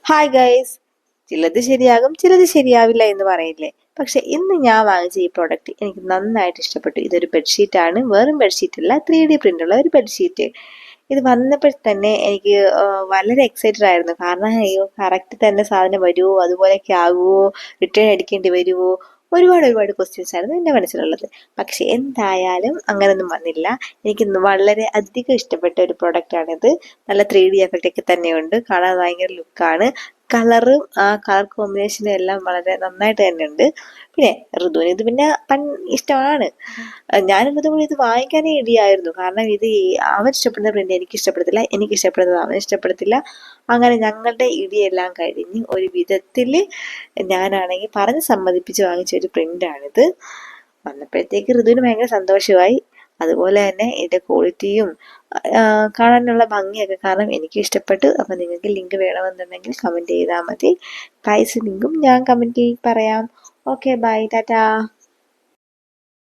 Hi guys, ചിലത് ശരിയാകും ചിലത് ശരിയാവില്ല എന്ന് പറയില്ലേ. പക്ഷെ ഇന്ന് ഞാൻ വാങ്ങിച്ച ഈ പ്രോഡക്റ്റ് എനിക്ക് നന്നായിട്ട് ഇഷ്ടപ്പെട്ടു. ഇതൊരു ബെഡ്ഷീറ്റ് ആണ്, വെറും ബെഡ്ഷീറ്റ് അല്ല, 3D പ്രിന്റ് ഉള്ള ഒരു ബെഡ്ഷീറ്റ്. ഇത് വന്നപ്പോൾ തന്നെ എനിക്ക് വളരെ എക്സൈറ്റഡ് ആയിരുന്നു. കാരണം അയ്യോ കറക്റ്റ് തന്നെ സാധനം വരുമോ, അതുപോലെയൊക്കെ ആകുമോ, റിട്ടേൺ അടിക്കേണ്ടി വരുമോ, ഒരുപാട് ക്വസ്റ്റ്യൻസ് ആയിരുന്നു എൻ്റെ മനസ്സിലുള്ളത്. പക്ഷെ എന്തായാലും അങ്ങനൊന്നും വന്നില്ല. എനിക്ക് വളരെ അധികം ഇഷ്ടപ്പെട്ട ഒരു പ്രൊഡക്റ്റ് ആണിത്. നല്ല 3D എഫക്റ്റ് ഒക്കെ തന്നെയുണ്ട്, കാണാൻ ഭയങ്കര ലുക്കാണ്. കളറും ആ കളർ കോമ്പിനേഷനും എല്ലാം വളരെ നന്നായിട്ട് തന്നെ ഉണ്ട്. പിന്നെ ഋതുവിന് ഇത് പിന്നെ ഇഷ്ടമാണ്. ഞാനിത് കൂടി ഇത് വാങ്ങിക്കാനേ ഇടിയായിരുന്നു. കാരണം ഇത് അവൻ ഇഷ്ടപ്പെടുന്ന പ്രിന്റ് എനിക്ക് ഇഷ്ടപ്പെടത്തില്ല, എനിക്ക് ഇഷ്ടപ്പെടുന്നത് അവൻ ഇഷ്ടപ്പെടത്തില്ല. അങ്ങനെ ഞങ്ങളുടെ ഇടിയെല്ലാം കഴിഞ്ഞ് ഒരു വിധത്തില് ഞാനാണെങ്കിൽ പറഞ്ഞ് സമ്മതിപ്പിച്ച് വാങ്ങിച്ച ഒരു പ്രിന്റാണിത്. വന്നപ്പോഴത്തേക്ക് ഋതുവിന് ഭയങ്കര സന്തോഷമായി. അതുപോലെ തന്നെ ഇതിൻ്റെ ക്വാളിറ്റിയും കാണാനുള്ള ഭംഗിയൊക്കെ കാരണം എനിക്ക് ഇഷ്ടപ്പെട്ടു. അപ്പം നിങ്ങൾക്ക് ലിങ്ക് വേണമെന്നുണ്ടെങ്കിൽ കമൻറ്റ് ചെയ്താൽ മതി. പ്രൈസ് ലിങ്കും ഞാൻ കമൻറ്റിൽ പറയാം. Okay bye, Tata.